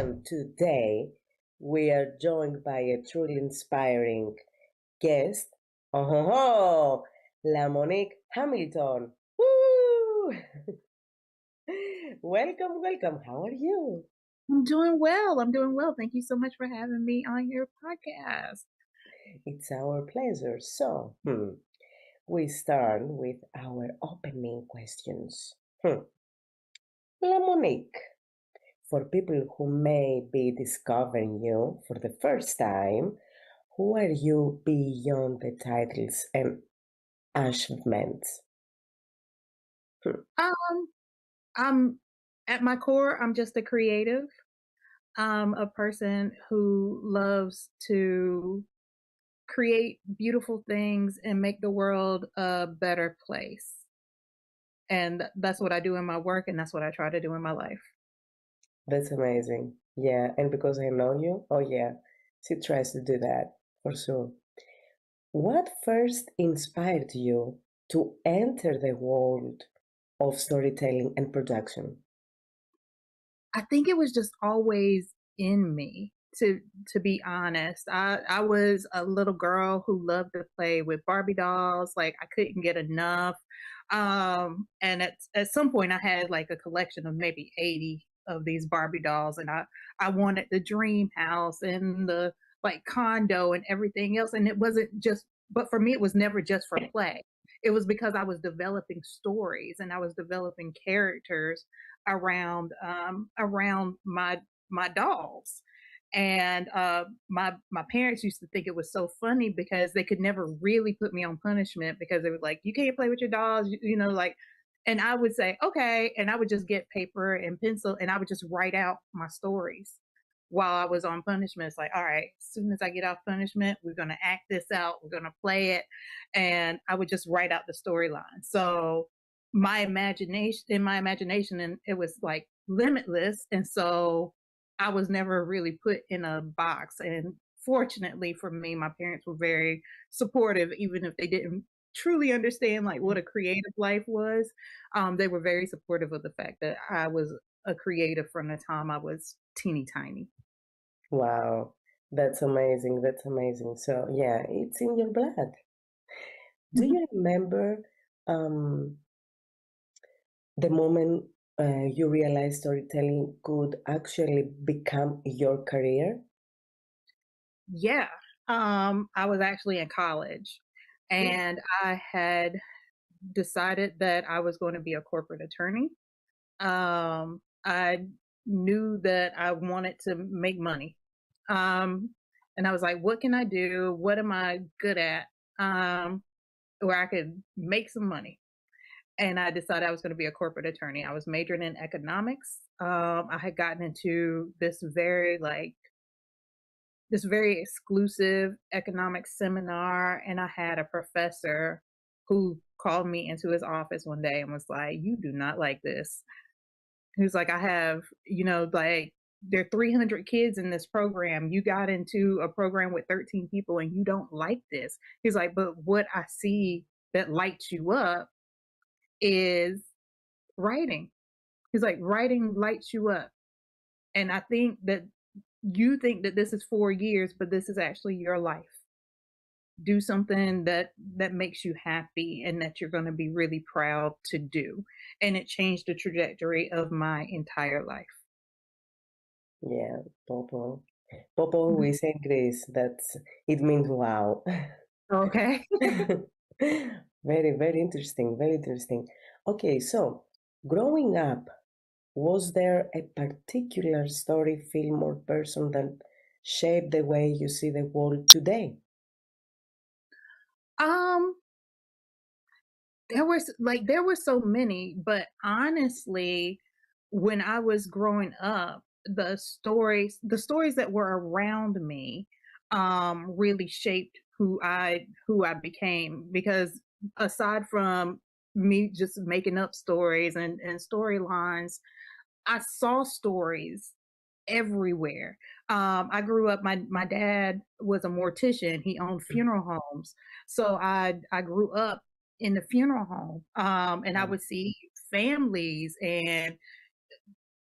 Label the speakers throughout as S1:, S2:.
S1: And today we are joined by a truly inspiring guest. Oh, ho, ho, LaMonique Hamilton. Woo! Welcome, welcome. How are you?
S2: I'm doing well. I'm doing well. Thank you so much for having me on your podcast.
S1: It's our pleasure. We start with our opening questions. LaMonique, for people who may be discovering you for the first time, who are you beyond the titles and achievements?
S2: Um, I'm at my core, I'm just a creative. I'm a person who loves to create beautiful things and make the world a better place. And that's what I do in my work, and that's what I try to do in my life.
S1: That's amazing. Yeah, and because I know you, oh yeah, she tries to do that for sure. What first inspired you to enter the world of storytelling and production?
S2: I think it was just always in me to be honest. I was a little girl who loved to play with Barbie dolls, like I couldn't get enough. And at some point I had like a collection of maybe 80 of these Barbie dolls, and I wanted the dream house and the like condo and everything else, and it wasn't just, but for me it was never just for play. It was because I was developing stories and I was developing characters around my dolls. And my parents used to think it was so funny because they could never really put me on punishment because they were like, you can't play with your dolls, like. And I would say okay, and I would just get paper and pencil and I would just write out my stories while I was on punishment. It's like, all right, as soon as I get off punishment, we're gonna act this out, we're gonna play it. And I would just write out the storyline. So my imagination, and it was like limitless. And so I was never really put in a box. And fortunately for me, my parents were very supportive, even if they didn't truly understand like what a creative life was. They were very supportive of the fact that I was a creative from the time I was teeny tiny.
S1: Wow, that's amazing. That's amazing. So, yeah, it's in your blood. Do you remember um, the moment you realized storytelling could actually become your career?
S2: Yeah. I was actually in college and I had decided that I was going to be a corporate attorney. I knew that I wanted to make money. Um, and I was like, what can I do? What am I good at? Where I could make some money. And I decided I was going to be a corporate attorney. I was majoring in economics. I had gotten into this very exclusive economics seminar, and I had a professor who called me into his office one day and was like, "You do not like this." He was like, "I have, like there are 300 kids in this program. You got into a program with 13 people and you don't like this." He's like, "But what I see that lights you up is writing." He's like, "Writing lights you up. And I think that you think that this is 4 years, but this is actually your life. Do something that makes you happy and that you're going to be really proud to do." And it changed the trajectory of my entire life.
S1: Yeah, Popo. Popo,
S2: Mhm.
S1: we say in Greece. It means wow.
S2: Okay.
S1: Very, very interesting. Very interesting. Okay, so growing up, was there a particular story, film, or person that shaped the way you see the world today?
S2: um there were so many, but honestly, when I was growing up, the stories that were around me really shaped who I became. Because aside from me just making up stories and storylines, I saw stories everywhere. I grew up. My dad was a mortician. He owned funeral homes, so I grew up in the funeral home, and I
S1: Mm.
S2: would see families and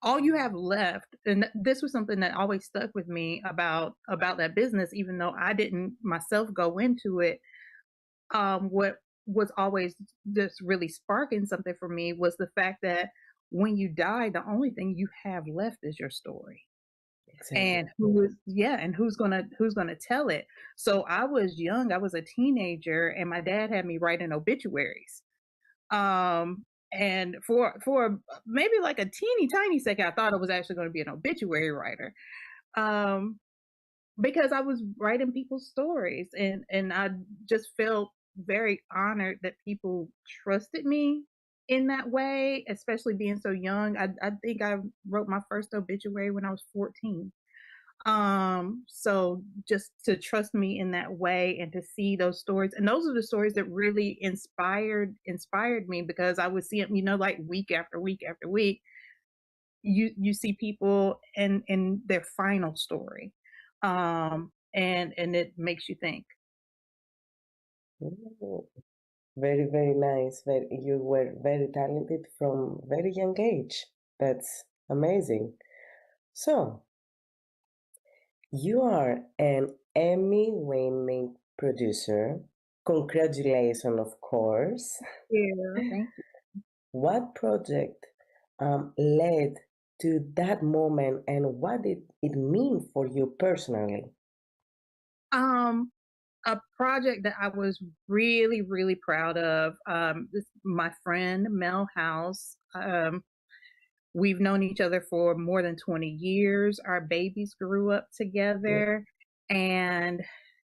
S2: all you have left, and this was something that always stuck with me about that business, even though I didn't myself go into it. What was always just really sparking something for me was the fact that when you die, the only thing you have left is your story.
S1: Exactly.
S2: And who's gonna tell it? So I was young, I was a teenager, and my dad had me writing obituaries. And for maybe like a teeny tiny second, I thought I was actually going to be an obituary writer. Um, because I was writing people's stories, and I just felt very honored that people trusted me in that way, especially being so young. I think I wrote my first obituary when I was 14. So just to trust me in that way and to see those stories, and those are the stories that really inspired me, because I would see them, like week after week after week, you see people in their final story. And it makes you think.
S1: Mm, very, very nice. You were very talented from very young age. That's amazing. So, you are an Emmy-winning producer. Congratulations, of course.
S2: Yeah, thank you.
S1: What project led to that moment, and what did it mean for you personally?
S2: Um, a project that I was really, really proud of. This, my friend Mel House. We've known each other for more than 20 years. Our babies grew up
S1: Yeah.
S2: together. And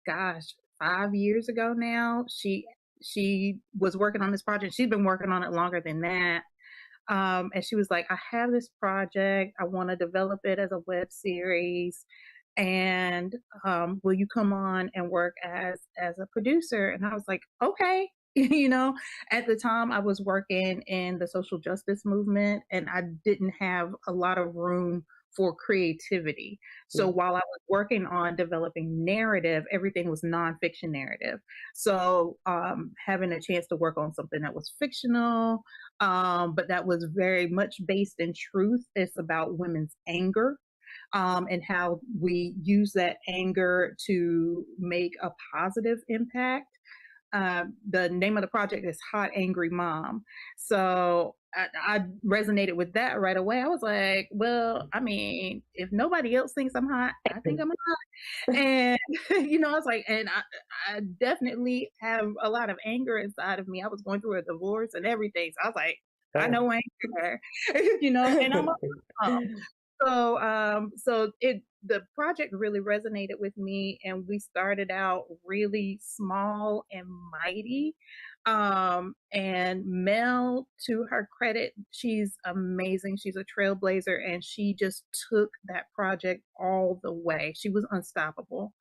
S2: gosh, 5 years ago now, she was working on this project. She's been working on it longer than that. And she was like, I have this project. I want to develop it as a web series. And will you come on and work as a producer? And I was like, okay. At the time I was working in the social justice movement, and I didn't have a lot of room for creativity. So
S1: Mm.
S2: while I was working on developing narrative, everything was nonfiction narrative. So having a chance to work on something that was fictional, but that was very much based in truth. It's about women's anger, and how we use that anger to make a positive impact. The name of the project is Hot Angry Mom. So I resonated with that right away. I was like, well, I mean, if nobody else thinks I'm hot, I think I'm hot. And, I was like, and I definitely have a lot of anger inside of me. I was going through a divorce and everything. So I was like, I
S1: Oh.
S2: know anger, and I'm a mom. So the project really resonated with me, and we started out really small and mighty. And Mel, to her credit, she's amazing. She's a trailblazer, and she just took that project all the way. She was unstoppable.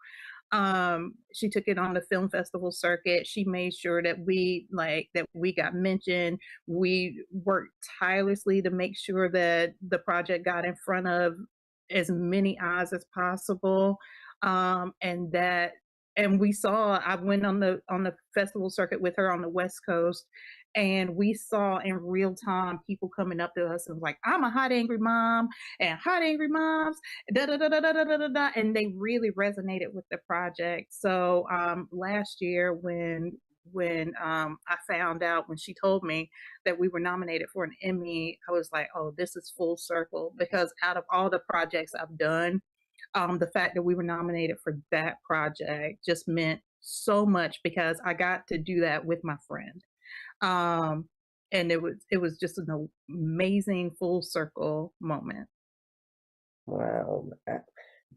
S2: She took it on the film festival circuit. She made sure that we got mentioned. We worked tirelessly to make sure that the project got in front of as many eyes as possible. And we saw, I went on the festival circuit with her on the West Coast, and we saw in real time people coming up to us and like, I'm a hot angry mom, and hot angry moms, da da da da da da da da, and they really resonated with the project. So last year, when I found out, when she told me that we were nominated for an Emmy, I was like, oh, this is full circle, because out of all the projects I've done, the fact that we were nominated for that project just meant so much, because I got to do that with my friend. Um, and it was just an amazing full circle moment.
S1: Wow.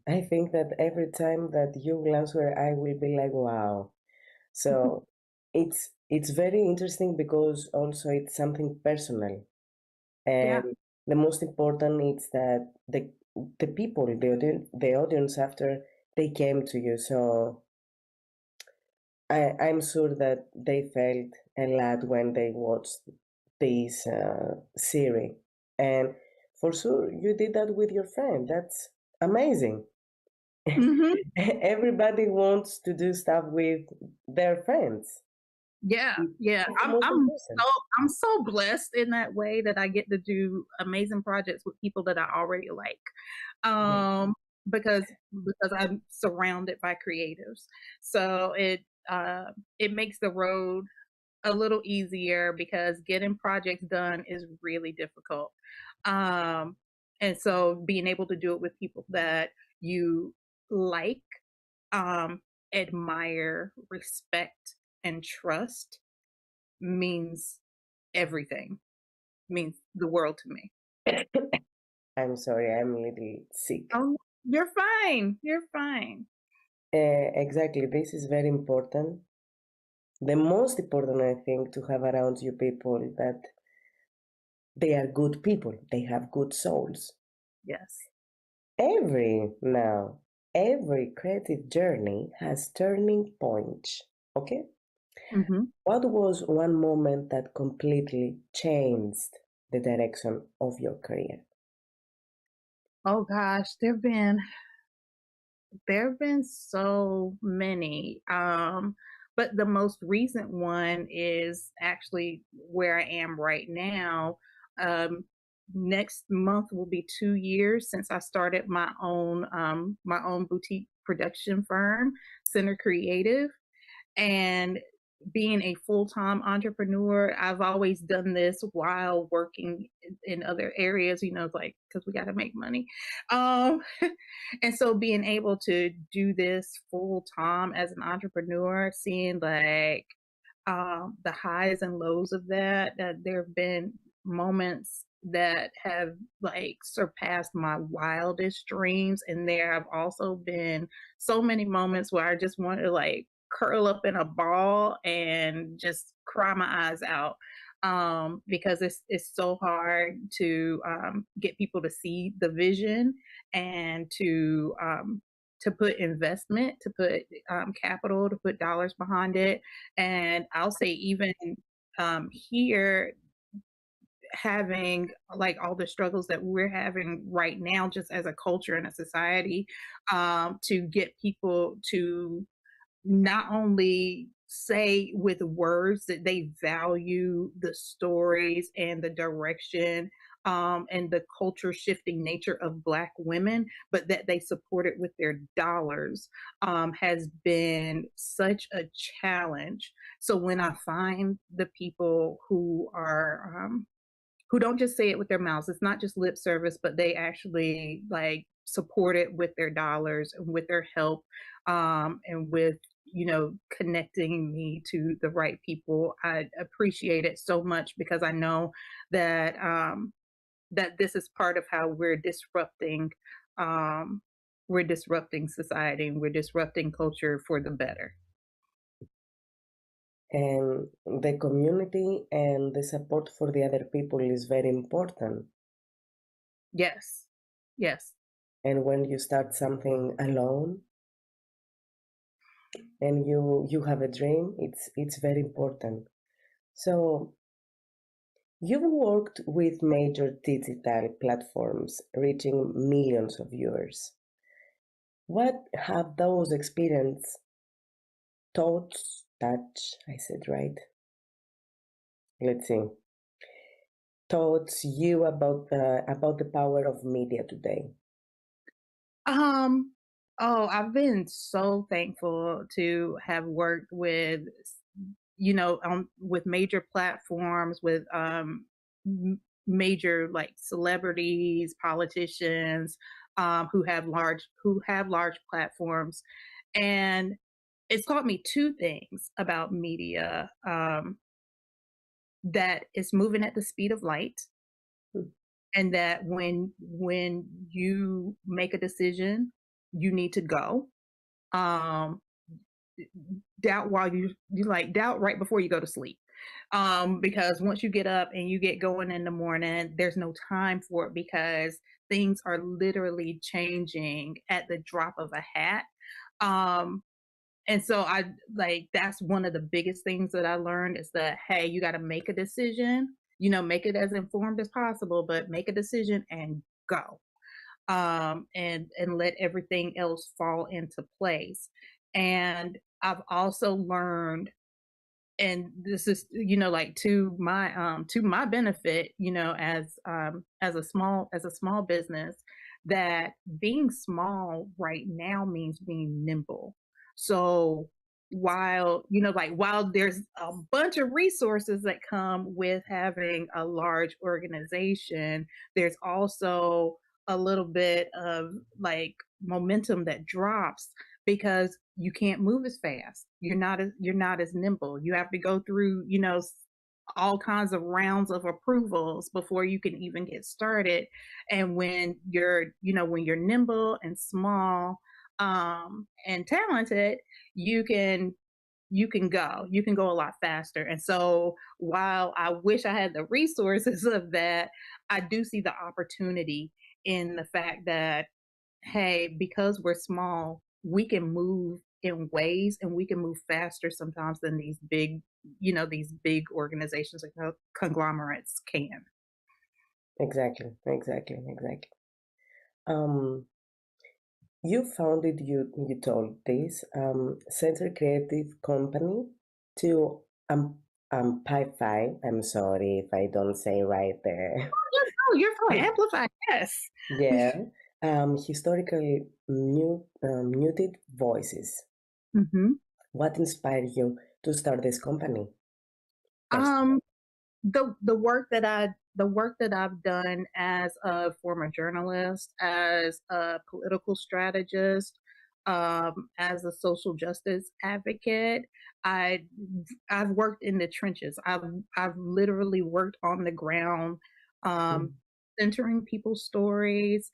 S1: I think that every time that you will answer, I will be like, wow. So it's very interesting because also it's something personal.
S2: Yeah.
S1: And the most important is that the people, the audience after they came to you. So I'm sure that they felt a lot when they watched this series. And for sure, you did that with your friend. That's amazing.
S2: Mhm.
S1: Everybody wants to do stuff with their friends.
S2: Yeah, yeah.
S1: It's the most
S2: So
S1: important.
S2: I'm so blessed in that way that I get to do amazing projects with people that I already like.
S1: Yeah.
S2: Um, because I'm surrounded by creatives. So it makes the road a little easier because getting projects done is really difficult. Um, and so being able to do it with people that you like, um, admire, respect, and trust means everything, means the world to me.
S1: I'm sorry, I'm a little sick.
S2: Oh, you're fine. You're fine.
S1: Exactly, this is very important. The most important, I think, to have around you people that they are good people, they have good souls.
S2: Yes.
S1: Every creative journey has turning points. Okay?
S2: Hmm.
S1: What was one moment that completely changed the direction of your career?
S2: Oh gosh, there have been so many. But the most recent one is actually where I am right now. Um, Next month will be 2 years since I started my own boutique production firm, Center Creative. And being a full-time entrepreneur, I've always done this while working in other areas, like because we got to make money. Um, and so being able to do this full time as an entrepreneur, seeing like the highs and lows of that there have been moments that have like surpassed my wildest dreams. And there have also been so many moments where I just want to like curl up in a ball and just cry my eyes out, because it's so hard to get people to see the vision and to put investment, to put capital, to put dollars behind it. And I'll say even here, having like all the struggles that we're having right now, just as a culture and a society, to get people to not only say with words that they value the stories and the direction, and the culture shifting nature of Black women, but that they support it with their dollars, has been such a challenge. So when I find the people who don't just say it with their mouths. It's not just lip service, but they actually like support it with their dollars and with their help, and with connecting me to the right people. I appreciate it so much because I know that that this is part of how um, we're disrupting society and we're disrupting culture for the better.
S1: And the community and the support for the other people is very important.
S2: Yes, yes.
S1: And when you start something alone and you have a dream, it's very important. So you've worked with major digital platforms reaching millions of viewers. What have those experiences taught, touch, I said right? Let's see. Taught you about the power of media today.
S2: Um, oh, I've been so thankful to have worked with, with major platforms, with major like celebrities, politicians, who have large platforms, and it's taught me two things about media: that it's moving at the speed of light,
S1: Hmm.
S2: and that when you make a decision, you need to go. Um, doubt while you like doubt right before you go to sleep. Because once you get up and you get going in the morning, there's no time for it because things are literally changing at the drop of a hat. Um, and so I like that's one of the biggest things that I learned is that hey, you got to make a decision, make it as informed as possible, but make a decision and go. And let everything else fall into place. And I've also learned and this is, like, to my benefit, as a small business, that being small right now means being nimble. So while there's a bunch of resources that come with having a large organization, there's also a little bit of, like, momentum that drops because you can't move as fast. You're not as nimble. You have to go through, all kinds of rounds of approvals before you can even get started. And when you're nimble and small, and talented, you can you can go a lot faster. And so while I wish I had the resources of that, I do see the opportunity in the fact that, hey, because we're small, we can move in ways and we can move faster sometimes than these big organizations like conglomerates can.
S1: Exactly, exactly, exactly. Um, you founded, you told this, Center Creative Company to amplify. I'm sorry if I don't say right there.
S2: Oh, you're fine. Amplify, yes.
S1: Yeah, historically muted voices.
S2: hmm
S1: What inspired you to start this company? First.
S2: Um, the work that I've done as a former journalist, as a political strategist, as a social justice advocate, I I've worked in the trenches. I've literally worked on the ground, um,
S1: Mm.
S2: centering people's stories,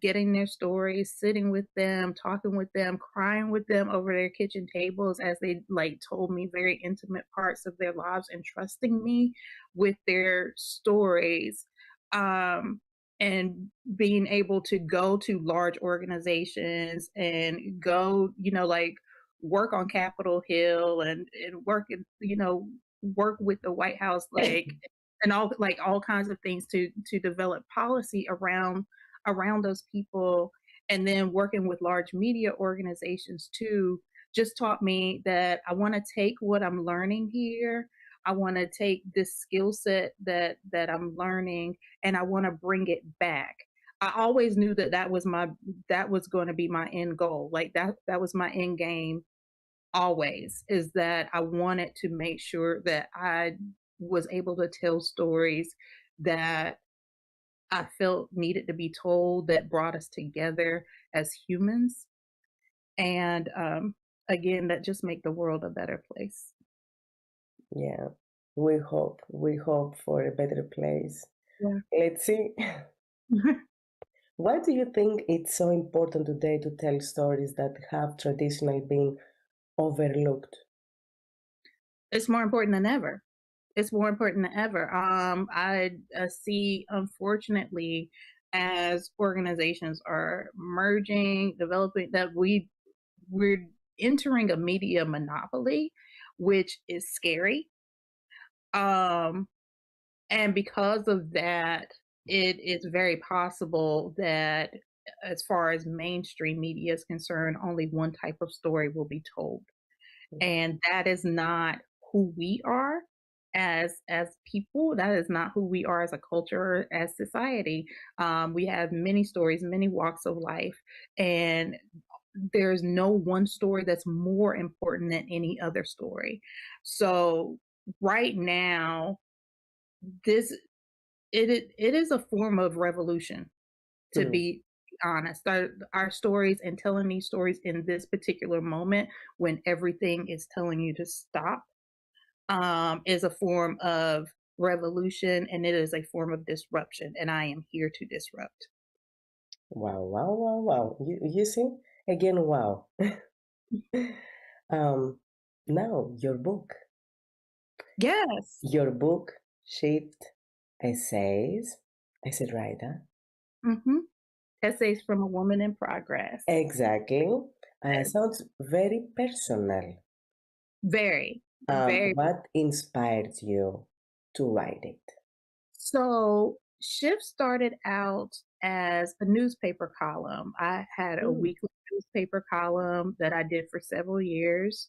S2: getting their stories, sitting with them, talking with them, crying with them over their kitchen tables as they, like, told me very intimate parts of their lives and trusting me with their stories. Um, and being able to go to large organizations and go, like, work on Capitol Hill and work with the White House, like, and all kinds of things to develop policy around those people, and then working with large media organizations too, just taught me that I want to take what I'm learning here. I want to take this skill set that I'm learning, and I want to bring it back. I always knew that was going to be my end goal. Like, that was my end game always, is that I wanted to make sure that I was able to tell stories that I felt needed to be told, that brought us together as humans, and again, that just make the world a better place.
S1: Yeah, we hope for a better place.
S2: Yeah.
S1: Let's see. Why do you think it's so important today to tell stories that have traditionally been overlooked?
S2: It's more important than ever. It's more important than ever. I see, unfortunately, as organizations are merging, developing, that we're entering a media monopoly, which is scary. Um, and because of that, it is very possible that, as far as mainstream media is concerned, only one type of story will be told. And that is not who we are as people. That is not who we are as a culture, as society. We have many stories, many walks of life, and there's no one story that's more important than any other story. So right now, this it is a form of revolution, to
S1: Mhm.
S2: be honest. Our stories, and telling these stories in this particular moment when everything is telling you to stop, is a form of revolution, and it is a form of disruption. And I am here to disrupt.
S1: Wow, wow, wow, wow. You see? Again, wow. um, Now, your book.
S2: Yes.
S1: Your book, Shift Essays. I said right, huh?
S2: hmm Essays from a Woman in Progress.
S1: Exactly.
S2: Yes.
S1: Sounds very personal.
S2: Very, very.
S1: What inspired you to write it?
S2: So Shift started out as a newspaper column. I had a
S1: Mm,
S2: weekly newspaper column that I did for several years.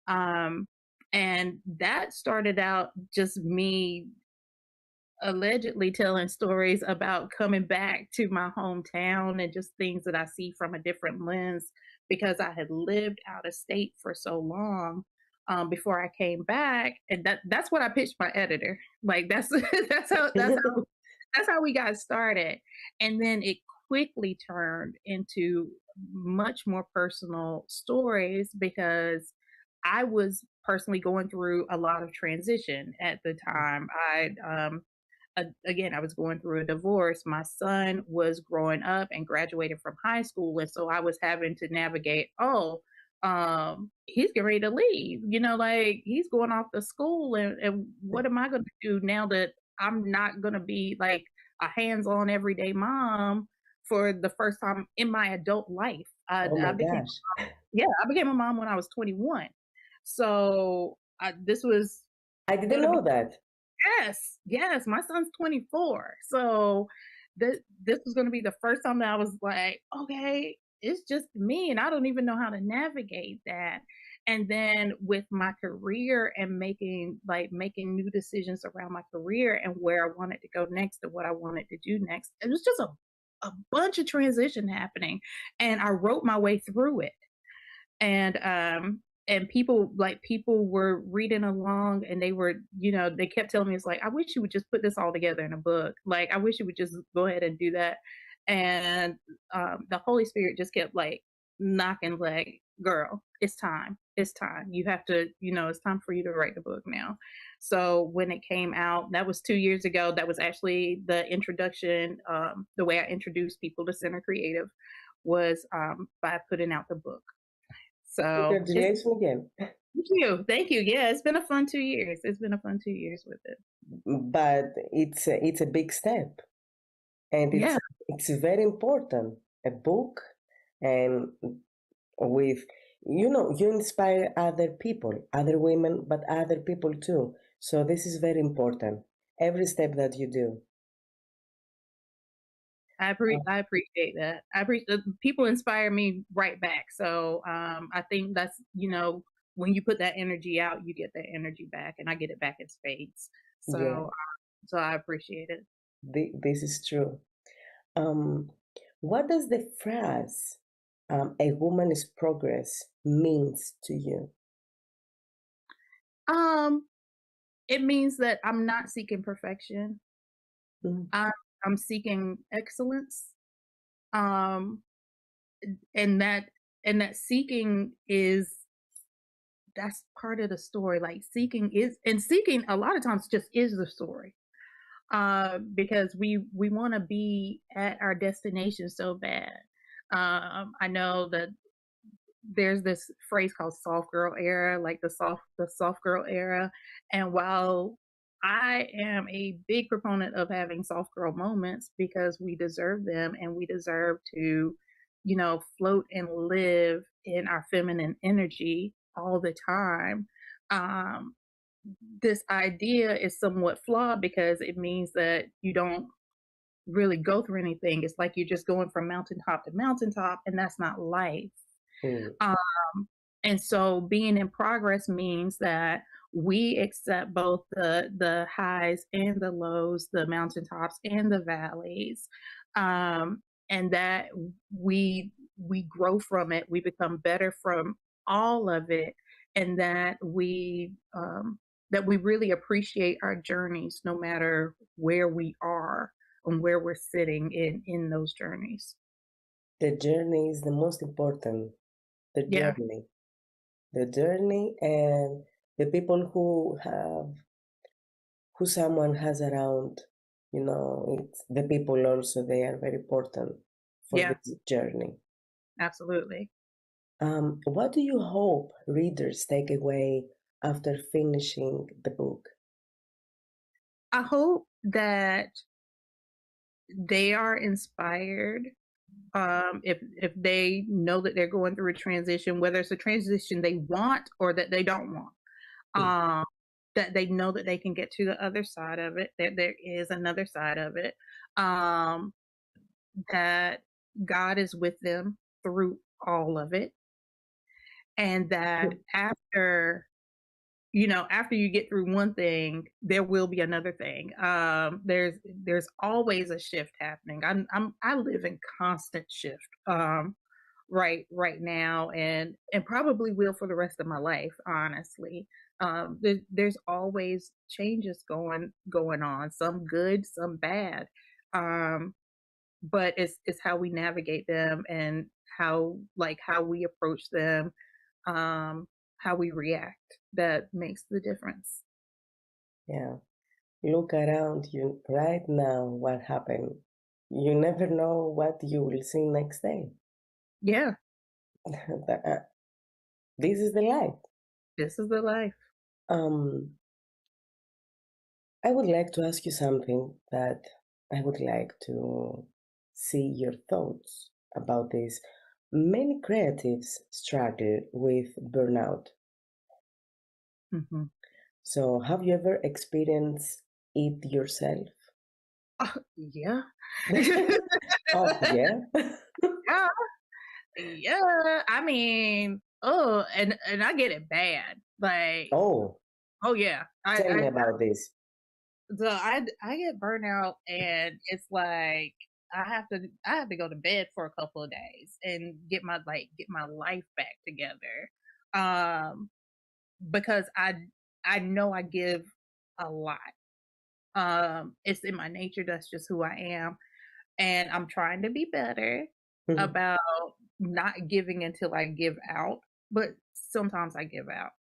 S2: Um, And that started out just me allegedly telling stories about coming back to my hometown and just things that I see from a different lens because I had lived out of state for so long before I came back, and that's what I pitched my editor. Like that's that's how we got started, and then it quickly turned into much more personal stories because I was personally going through a lot of transition at the time. Again, I was going through a divorce. My son was growing up and graduating from high school, and so I was having to navigate. Oh, he's getting ready to leave. Like he's going off to school, and what am I going to do now that I'm not going to be like a hands-on everyday mom for the first time in my adult life?
S1: Oh
S2: I
S1: my
S2: became
S1: gosh.
S2: Yeah, I became a mom when I was 21. So this was
S1: I didn't
S2: going to be
S1: know that.
S2: Yes, yes, my son's 24. So this was gonna be the first time that I was like, okay, it's just me and I don't even know how to navigate that. And then with my career and making new decisions around my career and where I wanted to go next and what I wanted to do next, it was just a bunch of transition happening. And I wrote my way through it, and people were reading along, and they kept telling me, it's like, I wish you would just put this all together in a book. Like, I wish you would just go ahead and do that. And the Holy Spirit just kept like knocking, like, girl, it's time, you have to, it's time for you to write the book now. So when it came out, that was 2 years ago. That was actually the introduction. The way I introduced people to Center Creative was by putting out the book. So it's
S1: Congratulations again.
S2: Thank you. Yeah, it's been a fun 2 years. It's been a fun 2 years with it.
S1: But it's a big step, and
S2: Yeah,
S1: it's very important. A book, and with you inspire other people, other women, but other people too. So this is very important. Every step that you do.
S2: I appreciate that. I appreciate people inspire me right back. So I think that's when you put that energy out, you get that energy back, and I get it back in spades.
S1: Yeah,
S2: So I appreciate it.
S1: this is true. Um, what does the phrase "a woman's progress" means to you?
S2: Um, it means that I'm not seeking perfection.
S1: Mm,
S2: I'm I'm seeking excellence. Um, and that seeking is that's part of the story. Like seeking a lot of times just is the story. Because we want to be at our destination so bad. I know that there's this phrase called soft girl era, like the soft girl era. And while I am a big proponent of having soft girl moments because we deserve them and we deserve to, float and live in our feminine energy all the time. Um, this idea is somewhat flawed because it means that you don't really go through anything. It's like you're just going from mountaintop to mountaintop, and that's not life.
S1: mm.
S2: Um, and so being in progress means that we accept both the highs and the lows, the mountaintops and the valleys, and that we grow from it. We become better from all of it, and that we really appreciate our journeys, no matter where we are and where we're sitting in those journeys.
S1: The journey is the most important. The
S2: Yeah,
S1: journey, the journey, and the people who someone has around. It's the people also. They are very important for
S2: yeah,
S1: this journey.
S2: absolutely.
S1: What do you hope readers take away after finishing the book?
S2: I hope that they are inspired, if they know that they're going through a transition, whether it's a transition they want or that they don't want,
S1: Mm.
S2: um, that they know that they can get to the other side of it, that there is another side of it, um, that God is with them through all of it, and that after after you get through one thing, there will be another thing. There's always a shift happening. I live in constant shift. Right now, and probably will for the rest of my life, honestly. There's always changes going on, some good, some bad. Um, but it's how we navigate them, and how we approach them, um, how we react, that makes the difference.
S1: Yeah. Look around you right now, what happened. You never know what you will see next day.
S2: Yeah,
S1: This is the life.
S2: this is the life.
S1: Um, I would like to ask you something that I would like to see your thoughts about this. Many creatives struggle with burnout.
S2: Mhm.
S1: So, have you ever experienced it yourself?
S2: Yeah.
S1: Oh, yeah.
S2: Yeah, yeah, I mean, oh, and I get it bad, like,
S1: Oh,
S2: oh, yeah,
S1: tell me about this.
S2: I get burnout, and it's like I have to go to bed for a couple of days and get my life back together, um, because I know I give a lot. It's in my nature, that's just who I am, and I'm trying to be better
S1: Mhm.
S2: about not giving until I give out, but sometimes I give out.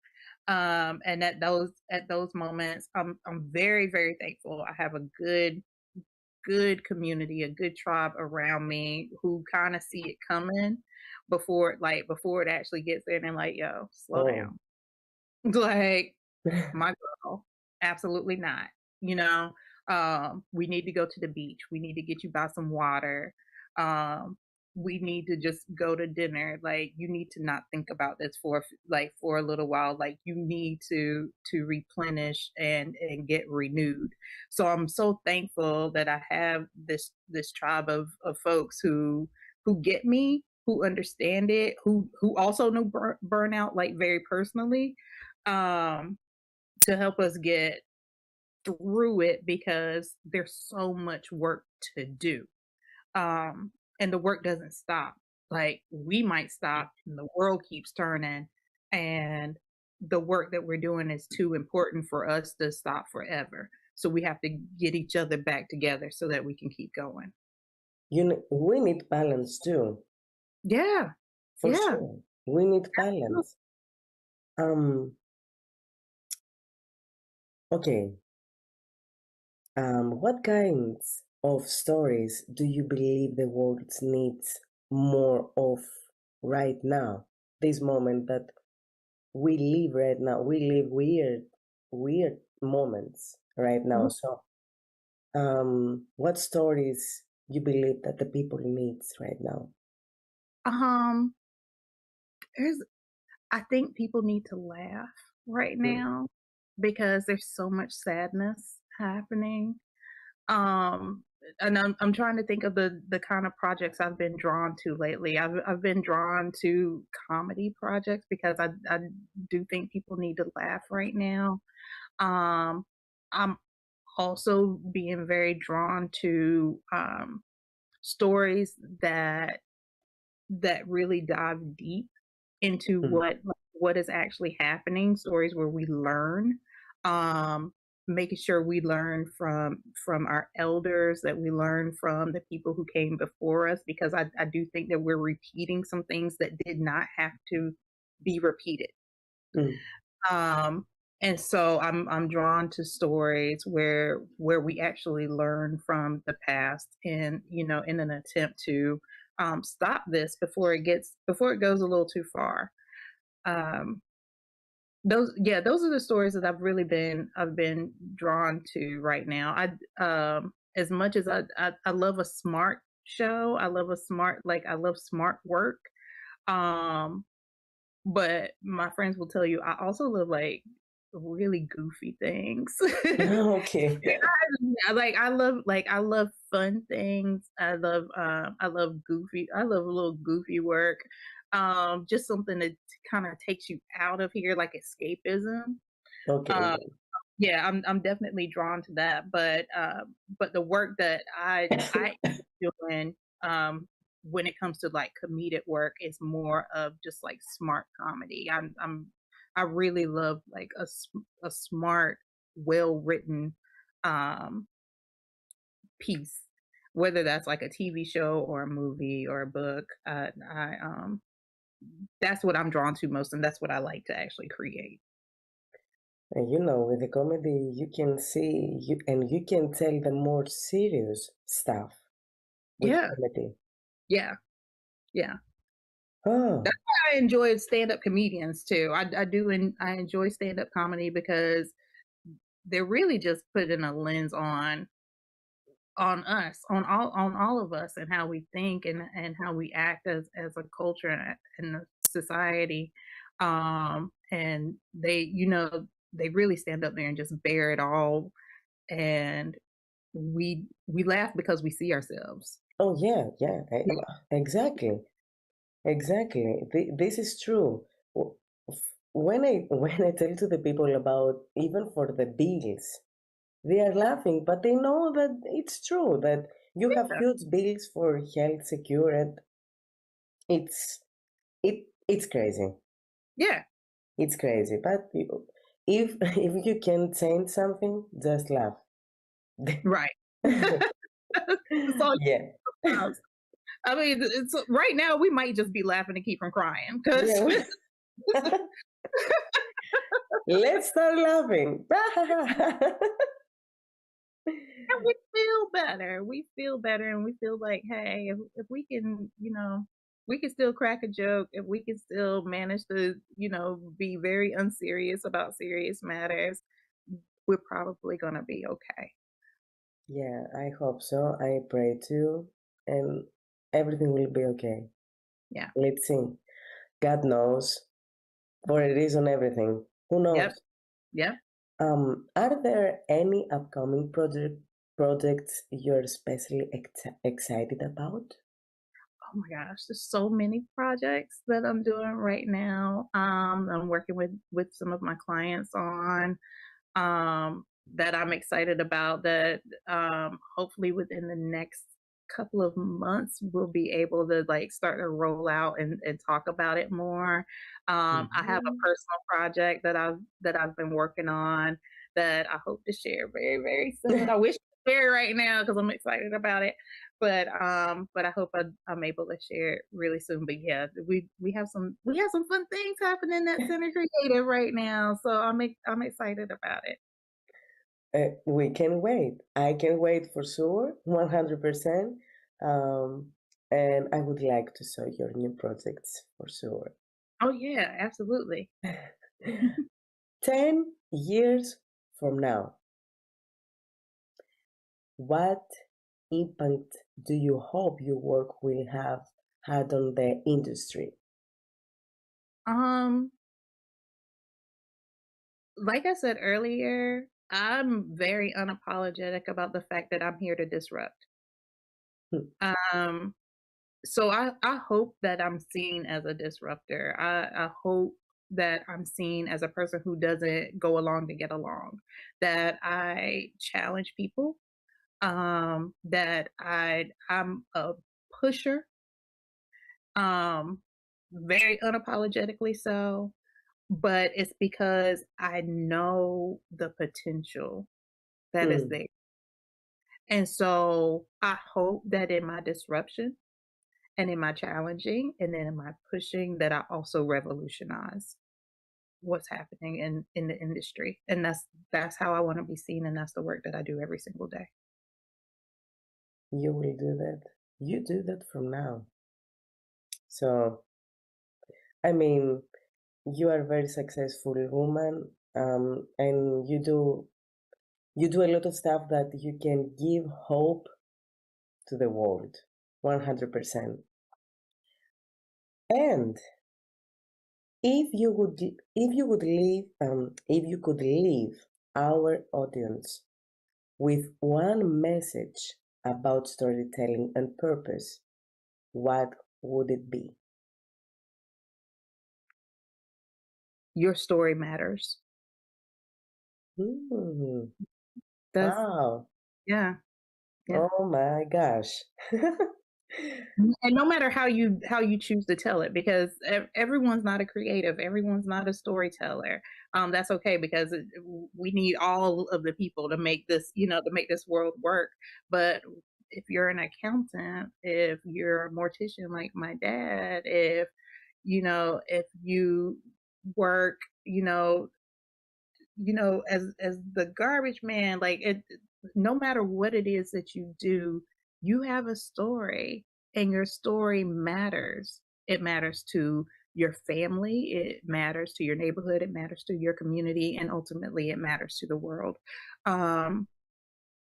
S2: And at those moments, I'm very, very thankful. I have a good community, a good tribe around me who kind of see it coming before it actually gets there, and they're like, "Yo, slow
S1: Oh,
S2: down." Like, my girl, absolutely not. You know, we need to go to the beach. We need to get you by some water. Um, we need to just go to dinner. Like, you need to not think about this for a little while. Like, you need to replenish and get renewed. So I'm so thankful that I have this tribe of folks who get me, who understand it, who also know burnout, like, very personally. Um, to help us get through it, because there's so much work to do. Um, and the work doesn't stop. Like, we might stop and the world keeps turning, and the work that we're doing is too important for us to stop forever. So we have to get each other back together so that we can keep going.
S1: we need balance too,
S2: Yeah.
S1: for
S2: Yeah.
S1: sure. We need balance. Um, okay. What kinds of stories do you believe the world needs more of right now? This moment that we live right now, we live weird moments right now.
S2: Mhm.
S1: So, what stories you believe that the people needs right now?
S2: Um, there's I think people need to laugh right
S1: Mm,
S2: now because there's so much sadness happening. Um, and I'm trying to think of the kind of projects I've been drawn to lately. I've been drawn to comedy projects because I do think people need to laugh right now. Um, I'm also being very drawn to stories that really dive deep into
S1: mm,
S2: what is actually happening, stories where we learn, um, making sure we learn from our elders, that we learn from the people who came before us, because I do think that we're repeating some things that did not have to be repeated.
S1: mm.
S2: Um, and so I'm drawn to stories where we actually learn from the past, and in an attempt to stop this before it goes a little too far. Um, those are the stories that I've been drawn to right now. As much as I love a smart show, I love smart work. Um, but my friends will tell you I also love, like, really goofy things.
S1: Okay.
S2: I love fun things. I love a little goofy work. Just something that kinda takes you out of here, like escapism.
S1: Okay.
S2: Um, yeah, I'm definitely drawn to that, but the work that I doing, when it comes to, like, comedic work is more of just, like, smart comedy. I really love, like, a smart, well-written, um, piece, whether that's, like, a TV show or a movie or a book. That's what I'm drawn to most, and that's what I like to actually create.
S1: And with the comedy, you can see and you can tell the more serious stuff with
S2: Yeah,
S1: comedy.
S2: yeah, yeah.
S1: Oh,
S2: That's why I enjoy stand-up comedians too. I enjoy stand-up comedy because they're really just putting a lens on us, on all of us and how we think and how we act as a culture and a society. And they really stand up there and just bear it all, and we laugh because we see ourselves.
S1: oh yeah, yeah, exactly, exactly. This is true. When I tell to the people about even for the bills, they are laughing, but they know that it's true that you have
S2: Yeah,
S1: huge bills for health secure, and it's it's crazy.
S2: yeah,
S1: It's crazy. But if if you can change something, just laugh.
S2: right. That's all you
S1: Yeah.
S2: have. I mean, it's right now we might just be laughing to keep from crying because
S1: Yeah. Let's start laughing.
S2: and we feel better. We feel better, and we feel like, hey, if we can, we can still crack a joke, if we can still manage to, be very unserious about serious matters, we're probably gonna be okay.
S1: Yeah, I hope so. I pray too. And everything will be okay.
S2: Yeah.
S1: Let's see. God knows. For a reason, everything. Who
S2: Yep.
S1: knows?
S2: Yep.
S1: Are there any upcoming projects you're especially excited about?
S2: Oh my gosh, there's so many projects that I'm doing right now. I'm working with some of my clients on, that I'm excited about, that hopefully within the next couple of months we'll be able to like start to roll out and talk about it more. I have a
S1: Mhm.
S2: personal project that I've been working on that I hope to share very, very soon. I wish I could share it right now because I'm excited about it. But I hope I'm able to share it really soon. But yeah, we have some fun things happening at Center Creative right now, so I'm excited about it.
S1: We can wait. I can wait for sure, 100%. Um, and I would like to saw your new projects for sure.
S2: Oh yeah, absolutely.
S1: 10 years from now, what impact do you hope your work will have had on the industry?
S2: Um, like I said earlier, I'm very unapologetic about the fact that I'm here to disrupt.
S1: Hmm.
S2: Um, so I hope that I'm seen as a disruptor. I hope that I'm seen as a person who doesn't go along to get along, that I challenge people, that I'm a pusher, um, very unapologetically so, but it's because I know the potential that is
S1: Hmm.
S2: there. And so I hope that in my disruption and in my challenging and then in my pushing that I also revolutionize what's happening in the industry. And that's how I want to be seen, and that's the work that I do every single day.
S1: You will do that. You do that from now. So, I mean, you are a very successful woman, and you do a lot of stuff that you can give hope to the world, 100%. And if you could leave our audience with one message about storytelling and purpose, what would it be?
S2: Your story matters.
S1: Mm,
S2: That's
S1: wow.
S2: yeah, yeah.
S1: Oh my gosh.
S2: And no matter how you choose to tell it, because everyone's not a creative, everyone's not a storyteller. That's okay because we need all of the people to make this, to make this world work. But if you're an accountant, if you're a mortician like my dad, if you work, as the garbage man, like no matter what it is that you do, you have a story, and your story matters. It matters to your family, it matters to your neighborhood, it matters to your community, and ultimately it matters to the world. Um,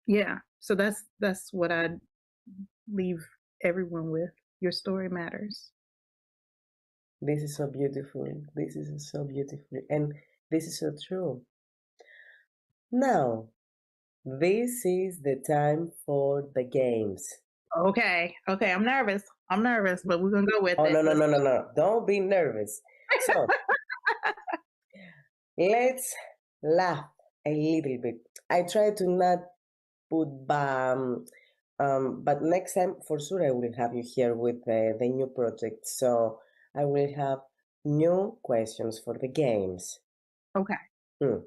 S2: yeah, so that's what I leave everyone with. Your story matters.
S1: This is so beautiful. This is so beautiful. And this is so true. Now, this is the time for the games.
S2: Okay, okay, I'm nervous, but we're gonna go with
S1: Oh,
S2: it.
S1: no, no,
S2: Let's
S1: no, no, no. Don't be nervous. So, let's laugh a little bit. I try to not put but next time for sure I will have you here with the new project. So I will have new questions for the games.
S2: Okay,
S1: Hmm.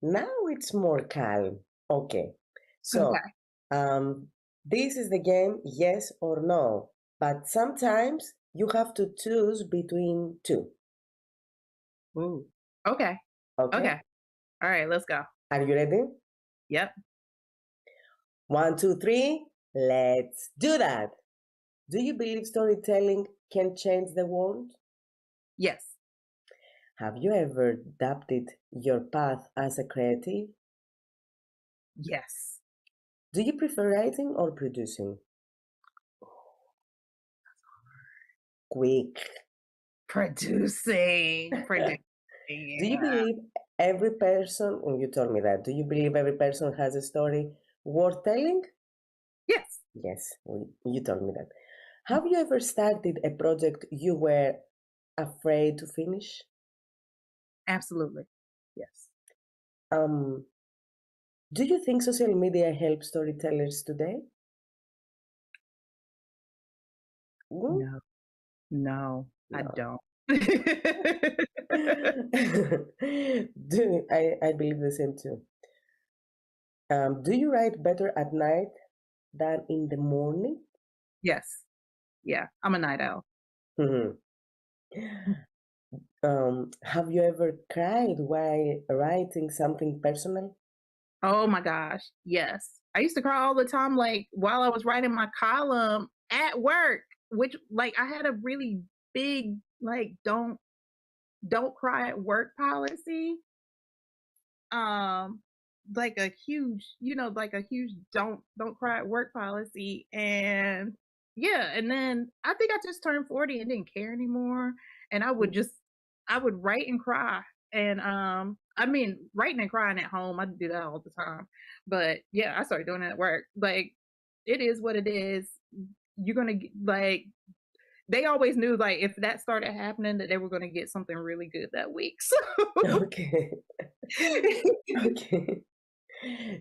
S1: Now it's more calm. Okay. So
S2: okay.
S1: this is the game, yes or no. But sometimes you have to choose between two.
S2: Ooh. Okay.
S1: Okay.
S2: Okay. All right, let's go.
S1: Are you ready?
S2: Yep.
S1: 1, 2, 3. Let's do that. Do you believe storytelling can change the world?
S2: Yes.
S1: Have you ever doubted your path as a creative?
S2: Yes.
S1: Do you prefer writing or producing? Quick.
S2: Producing. Producing.
S1: Do you
S2: Yeah.
S1: believe every person, and you told me that, do you believe every person has a story worth telling?
S2: Yes.
S1: Yes, you told me that. Have you ever started a project you were afraid to finish?
S2: Absolutely. Yes.
S1: Um, do you think social media helps storytellers today? Mm,
S2: No. No, I
S1: no.
S2: don't.
S1: I believe the same too. Do you write better at night than in the morning?
S2: Yes. Yeah. I'm a night owl.
S1: Mhm. Have you ever cried while writing something personal?
S2: Oh my gosh. Yes. I used to cry all the time, like while I was writing my column at work, which like I had a really big like don't cry at work policy. Um like a huge, like a huge don't cry at work policy. And yeah, and then I think I just turned 40 and didn't care anymore. And I would write and cry. And I mean writing and crying at home, I do that all the time. But yeah, I started doing it at work. Like it is what it is. You're gonna like they always knew like if that started happening that they were gonna get something really good that week. So
S1: Okay. Okay.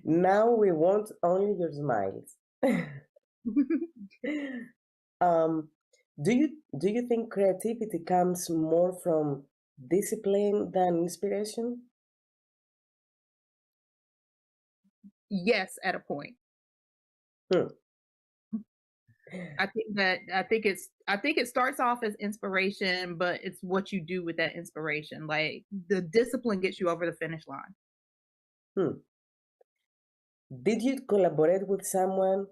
S1: Now we want only your smiles. Um, do you think creativity comes more from discipline than inspiration?
S2: yes, at a point.
S1: Hmm.
S2: I think it starts off as inspiration, but it's what you do with that inspiration. Like the discipline gets you over the finish line.
S1: Hmm. Did you collaborate with someone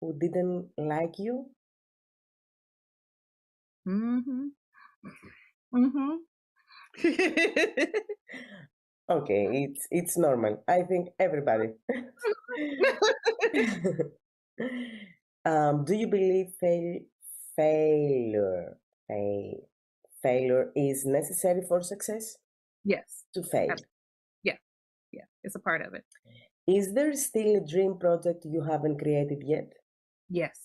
S1: who didn't like you?
S2: Mhm. Mhm.
S1: Okay, it's normal. I think everybody. Do you believe failure fail, failure is necessary for success?
S2: Yes.
S1: To fail.
S2: Abs- Yeah. Yeah. It's a part of it.
S1: Is there still a dream project you haven't created yet?
S2: Yes.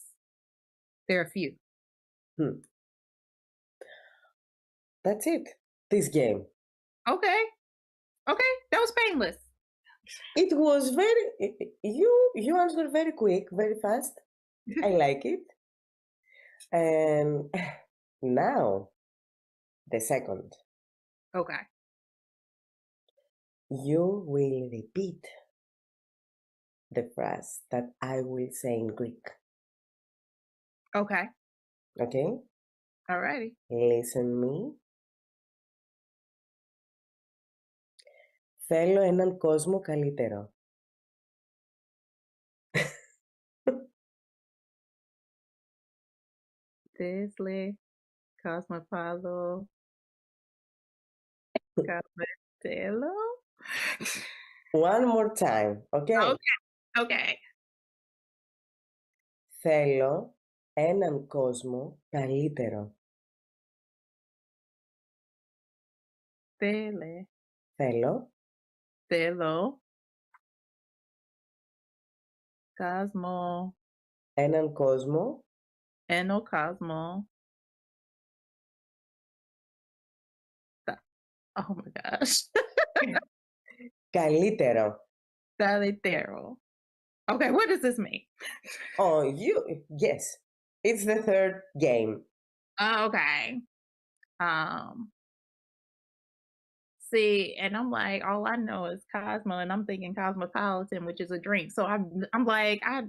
S2: There are a few.
S1: Hmm. That's it. This game.
S2: Okay. Okay. That was painless.
S1: It was you answered very quick, very fast. I like it. And now the second.
S2: Okay.
S1: You will repeat the phrase that I will say in Greek.
S2: Okay.
S1: Okay?
S2: Alrighty.
S1: Listen me. Θέλω έναν κόσμο καλύτερο.
S2: Disney, Cosmopolo, Cosmetelo.
S1: One more time, okay?
S2: Okay. Okay.
S1: Θέλω έναν κόσμο καλύτερο.
S2: Tele.
S1: Θέλω
S2: Telo. Cosmo.
S1: έναν κόσμο
S2: Eno Cosmo. Oh my gosh.
S1: καλύτερο.
S2: Dalitero. Okay, what does this mean?
S1: Oh, yes. It's the third game.
S2: Okay. See, and I'm like, all I know is Cosmo, and I'm thinking Cosmopolitan, which is a drink. So I'm like, I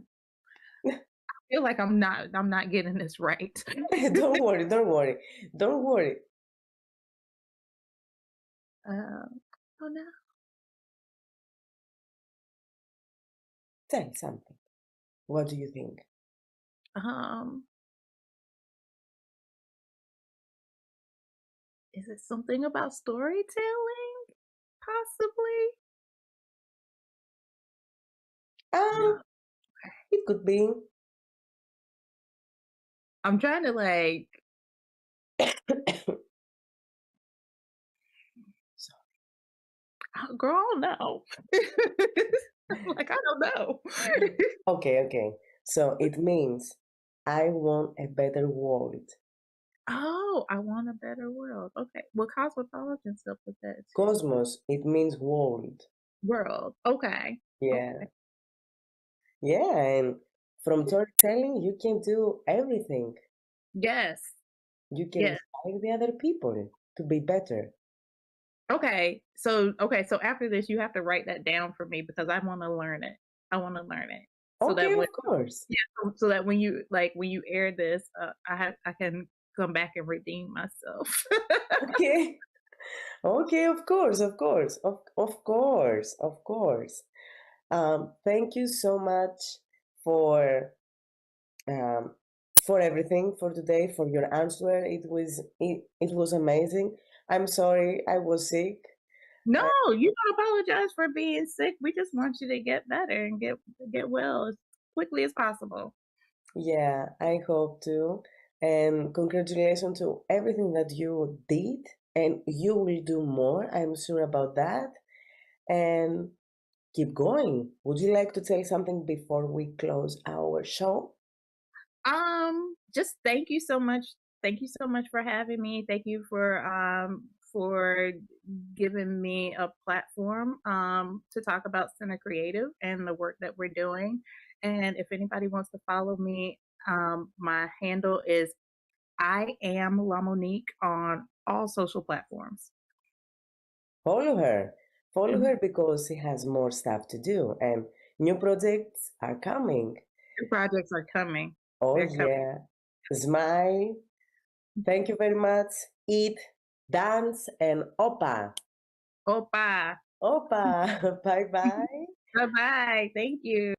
S2: feel like I'm not getting this right.
S1: Don't worry, don't worry. Don't worry.
S2: Oh no.
S1: Tell something. What do you think?
S2: Is it something about storytelling? Possibly. No.
S1: It could be.
S2: I'm trying to like. Girl, no. Like I don't know.
S1: Okay. So it means I want a better world.
S2: Oh, I want a better world. Okay. Well, Cosmopolitan stuff with that too.
S1: Cosmos, it means world.
S2: World. Okay.
S1: Yeah.
S2: Okay.
S1: Yeah, and from storytelling, you can do everything.
S2: Yes.
S1: You can
S2: Yes.
S1: inspire the other people to be better.
S2: Okay. So after this, you have to write that down for me because I want to learn it. I want to learn it so
S1: Okay,
S2: that when
S1: of course.
S2: so that when you air this, I can come back and redeem myself.
S1: Okay. Okay, of course. Of course. Thank you so much for um, for everything for today, for your answer. It was amazing. I'm sorry I was sick.
S2: No, you don't apologize for being sick. We just want you to get better and get well as quickly as possible.
S1: Yeah, I hope to. And congratulations to everything that you did, and you will do more. I'm sure about that. And keep going. Would you like to tell something before we close our show?
S2: Just thank you so much. Thank you so much for having me. Thank you for giving me a platform to talk about Center Creative and the work that we're doing. And if anybody wants to follow me, my handle is I am LaMonique on all social platforms.
S1: Follow her. Follow
S2: Mhm.
S1: her because she has more stuff to do and new projects are coming.
S2: Your projects are coming.
S1: Oh,
S2: They're coming.
S1: yeah. Smile. Thank you very much. Eat, dance, and opa.
S2: Opa.
S1: Opa. Bye bye.
S2: Bye bye. Thank you.